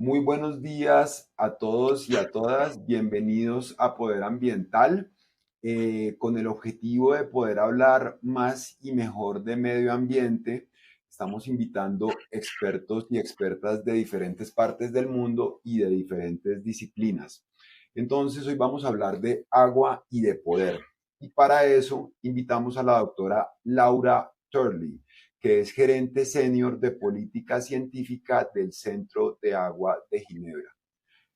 Muy buenos días a todos y a todas. Bienvenidos a Poder Ambiental, con el objetivo de poder hablar más y mejor de medio ambiente. Estamos invitando expertos y expertas de diferentes partes del mundo y de diferentes disciplinas. Entonces, hoy vamos a hablar de agua y de poder. Y para eso invitamos a la doctora Laura Turley, que es gerente senior de política científica del Centro de Agua de Ginebra.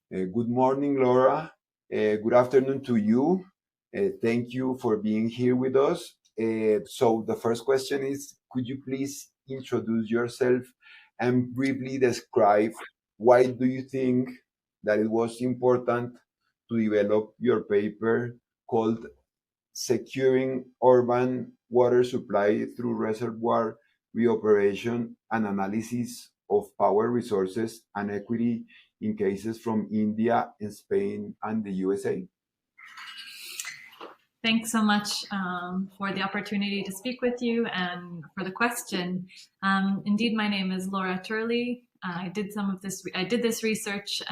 Good morning, Laura. Good afternoon to you. Thank you for being here with us. So the first question is, could you please introduce yourself and briefly describe why do you think that it was important to develop your paper called Securing Urban Water Supply Through Reservoir Reoperation and Analysis of Power Resources and Equity in Cases from India, Spain, and the USA? Thanks so much for the opportunity to speak with you and for the question. Indeed, my name is Laura Turley. I did this research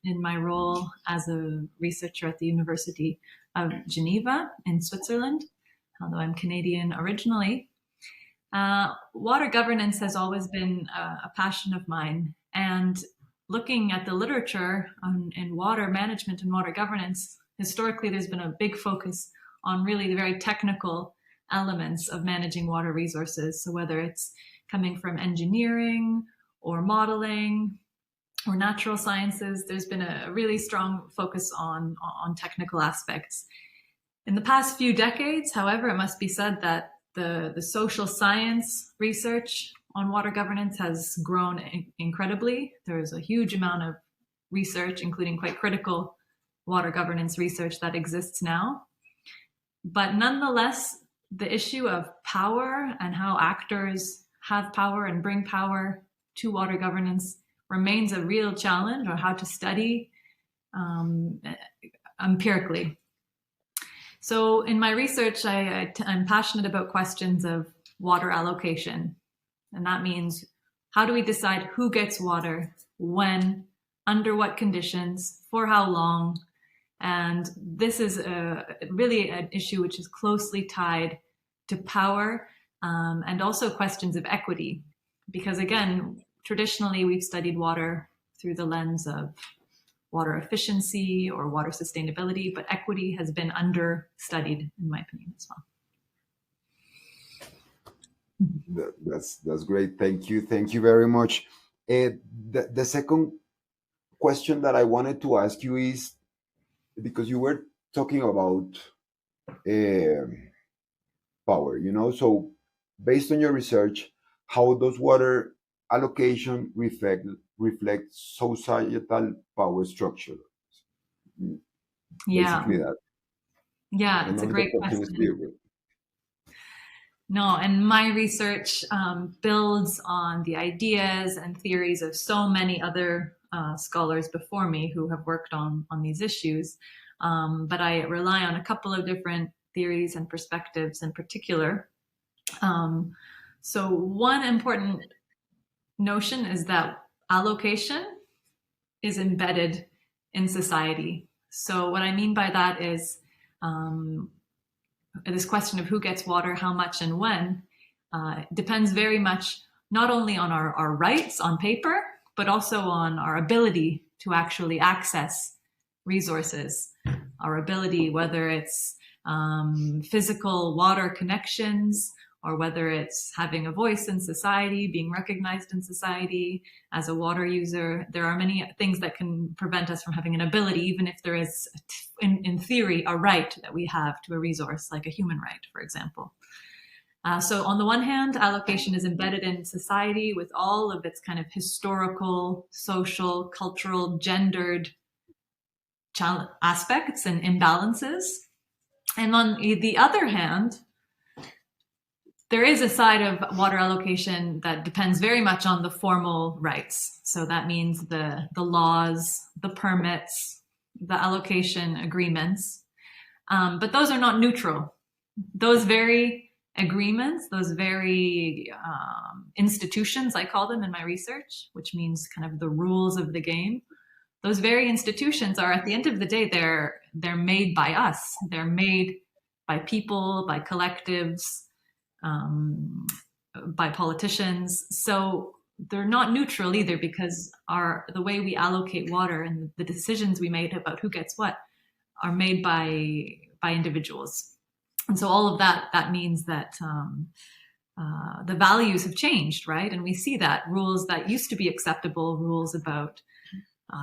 in my role as a researcher at the University of Geneva in Switzerland, although I'm Canadian originally. Water governance has always been a passion of mine, and looking at the literature in water management and water governance, historically there's been a big focus on really the very technical elements of managing water resources. So whether it's coming from engineering or modeling or natural sciences, there's been a really strong focus on technical aspects. In the past few decades, however, it must be said that the social science research on water governance has grown incredibly. There's a huge amount of research, including quite critical water governance research that exists now. But nonetheless, the issue of power and how actors have power and bring power to water governance remains a real challenge, or how to study empirically. So in my research, I'm passionate about questions of water allocation. And that means, how do we decide who gets water, when, under what conditions, for how long? And this is really an issue which is closely tied to power and also questions of equity. Because again, traditionally we've studied water through the lens of water efficiency or water sustainability, but equity has been understudied, in my opinion, as well. That's great. Thank you very much. The second question that I wanted to ask you is, because you were talking about power, so based on your research, how does water allocation reflect societal power structure? Basically that. Yeah, it's a great question. No, and my research builds on the ideas and theories of so many other scholars before me who have worked on these issues. But I rely on a couple of different theories and perspectives in particular. So one important notion is that allocation is embedded in society. So what I mean by that is this question of who gets water, how much, and when depends very much not only on our rights on paper, but also on our ability to actually access resources, our ability, whether it's physical water connections, or whether it's having a voice in society, being recognized in society as a water user. There are many things that can prevent us from having an ability, even if there is, in theory, a right that we have to a resource, like a human right, for example. So on the one hand, allocation is embedded in society with all of its kind of historical, social, cultural, gendered aspects and imbalances. And on the other hand, there is a side of water allocation that depends very much on the formal rights. So that means the laws, the permits, the allocation agreements. But those are not neutral. Those vary agreements, those very institutions, I call them in my research, which means kind of the rules of the game. Those very institutions are, at the end of the day, they're made by us. They're made by people, by collectives, by politicians. So they're not neutral either, because the way we allocate water and the decisions we made about who gets what are made by individuals. And so all of that means that the values have changed, right? And we see that rules that used to be acceptable, rules about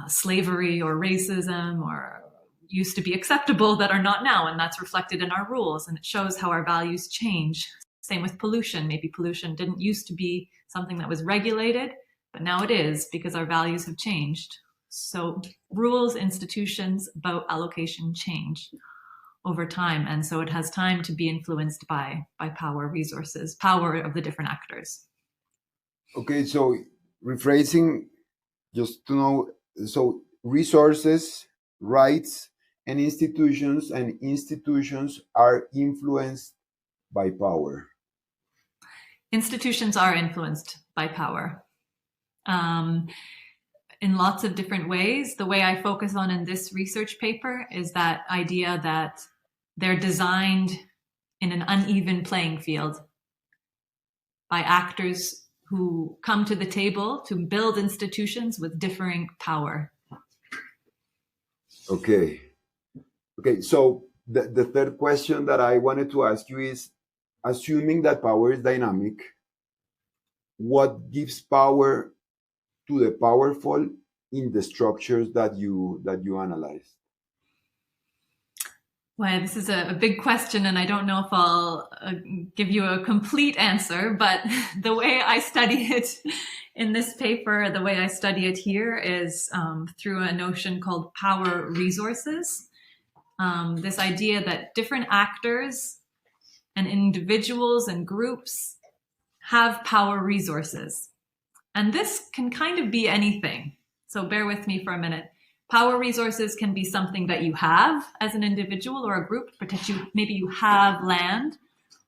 slavery or racism, or used to be acceptable, that are not now, and that's reflected in our rules, and it shows how our values change. Same with pollution. Maybe pollution didn't used to be something that was regulated, but now it is, because our values have changed. So rules, institutions about allocation change over time, and so it has time to be influenced by power, resources, power of the different actors. Okay, so rephrasing, just to know, so resources, rights, and institutions are influenced by power. Institutions are influenced by power in lots of different ways. The way I focus on in this research paper is that idea that they're designed in an uneven playing field by actors who come to the table to build institutions with differing power. Okay, so the third question that I wanted to ask you is, assuming that power is dynamic, what gives power to the powerful in the structures that you analyzed? Well, this is a big question, and I don't know if I'll give you a complete answer, but the way I study it in this paper, the way I study it here, is through a notion called power resources. This idea that different actors and individuals and groups have power resources. And this can kind of be anything. So bear with me for a minute. Power resources can be something that you have as an individual or a group. Maybe you have land,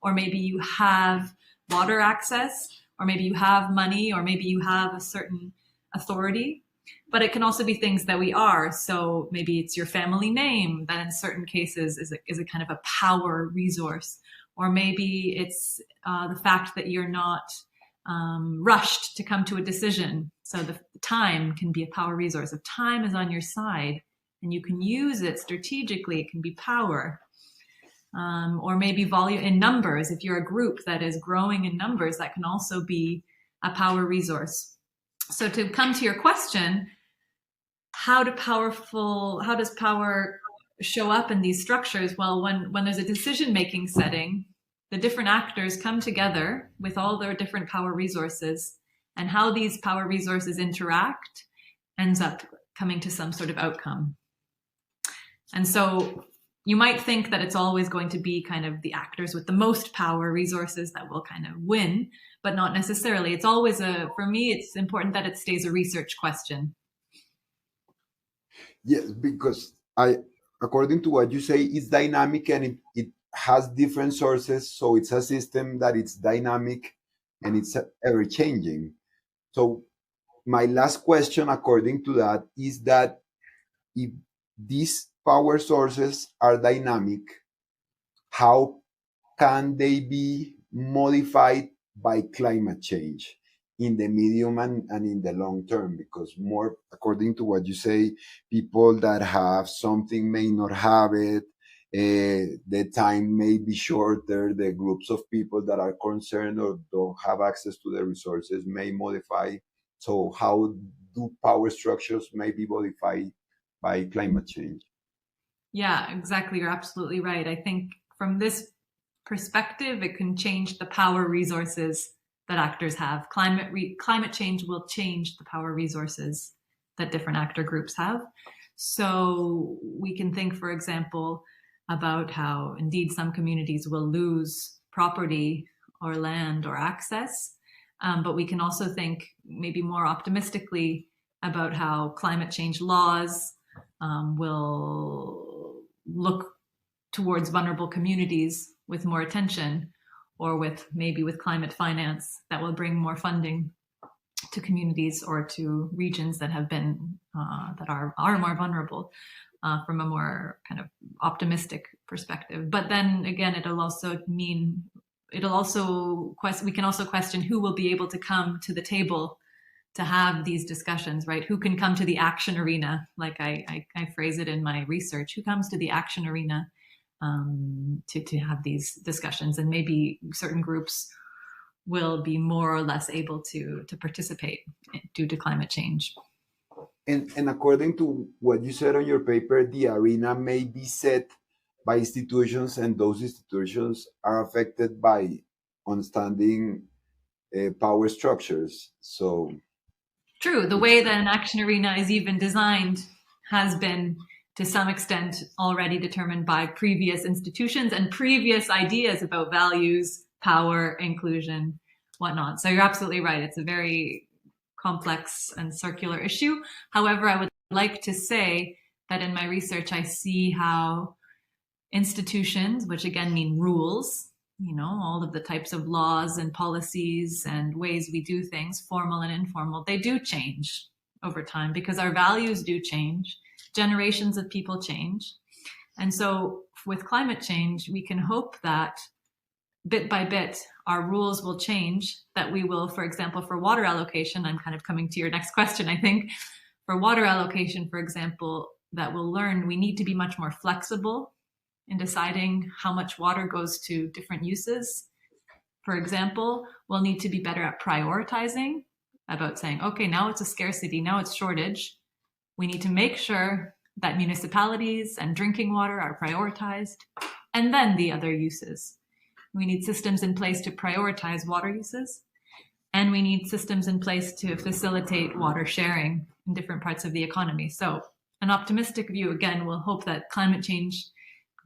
or maybe you have water access, or maybe you have money, or maybe you have a certain authority. But it can also be things that we are. So maybe it's your family name that in certain cases is a kind of a power resource. Or maybe it's the fact that you're not rushed to come to a decision. So the time can be a power resource. If time is on your side and you can use it strategically, it can be power. Or maybe volume in numbers. If you're a group that is growing in numbers, that can also be a power resource. So to come to your question, how does power show up in these structures? Well, when there's a decision-making setting, the different actors come together with all their different power resources, and how these power resources interact ends up coming to some sort of outcome. And so you might think that it's always going to be kind of the actors with the most power resources that will kind of win, but not necessarily. It's always for me, it's important that it stays a research question. Yes, because according to what you say, it's dynamic and it has different sources. So it's a system that it's dynamic and it's ever changing. So my last question, according to that, is that if these power sources are dynamic, how can they be modified by climate change in the medium and in the long term? Because more, according to what you say, people that have something may not have it. The time may be shorter. The groups of people that are concerned or don't have access to the resources may modify. So how do power structures may be modified by climate change? Yeah, exactly. You're absolutely right. I think from this perspective, it can change the power resources that actors have. Climate change will change the power resources that different actor groups have. So we can think, for example, about how indeed some communities will lose property or land or access. But we can also think maybe more optimistically about how climate change laws will look towards vulnerable communities with more attention, or with maybe with climate finance that will bring more funding to communities or to regions that have been that are more vulnerable from a more kind of optimistic perspective. But then again, we can also question who will be able to come to the table to have these discussions, right? Who can come to the action arena, like I phrase it in my research? Who comes to the action arena to have these discussions? And maybe certain groups will be more or less able to participate due to climate change. And according to what you said on your paper, the arena may be set by institutions, and those institutions are affected by understanding power structures. So true, the way that an action arena is even designed has been to some extent already determined by previous institutions and previous ideas about values, power, inclusion, whatnot. So you're absolutely right. It's a very complex and circular issue. However, I would like to say that in my research, I see how institutions, which again mean rules, all of the types of laws and policies and ways we do things, formal and informal, they do change over time because our values do change. Generations of people change. And so with climate change, we can hope that bit by bit, our rules will change, that we will, for example, for water allocation, I'm kind of coming to your next question, I think. For water allocation, for example, that we'll learn we need to be much more flexible in deciding how much water goes to different uses. For example, we'll need to be better at prioritizing, about saying, okay, now it's a scarcity, now it's shortage. We need to make sure that municipalities and drinking water are prioritized, and then the other uses. We need systems in place to prioritize water uses, and we need systems in place to facilitate water sharing in different parts of the economy. So an optimistic view, again, will hope that climate change,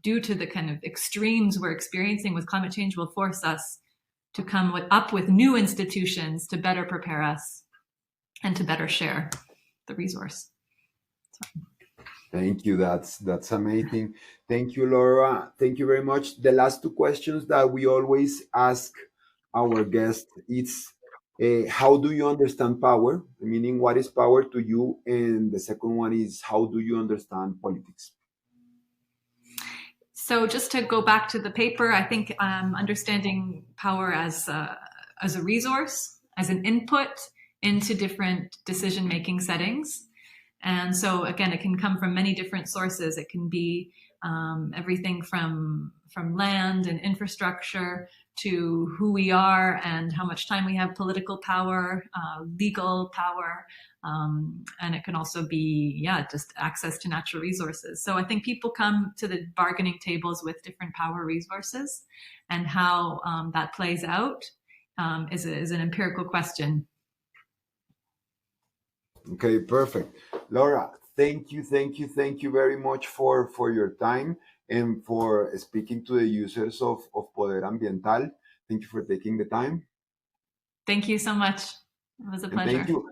due to the kind of extremes we're experiencing with climate change, will force us to come up with new institutions to better prepare us and to better share the resource. Thank you. That's amazing. Thank you, Laura. Thank you very much. The last two questions that we always ask our guests is, how do you understand power? Meaning, what is power to you? And the second one is, how do you understand politics? So just to go back to the paper, I think understanding power as a resource, as an input into different decision-making settings. And so again, it can come from many different sources. It can be everything from land and infrastructure to who we are and how much time we have, political power, legal power, and it can also be, just access to natural resources. So I think people come to the bargaining tables with different power resources, and how that plays out is an empirical question. Okay, perfect. Laura, thank you very much for your time and for speaking to the users of Poder Ambiental. Thank you for taking the time. Thank you so much. It was a pleasure. Thank you.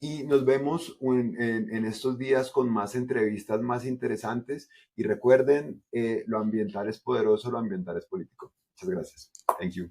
Y nos vemos en estos días con más entrevistas más interesantes. Y recuerden, lo ambiental es poderoso, lo ambiental es político. Muchas gracias. Thank you.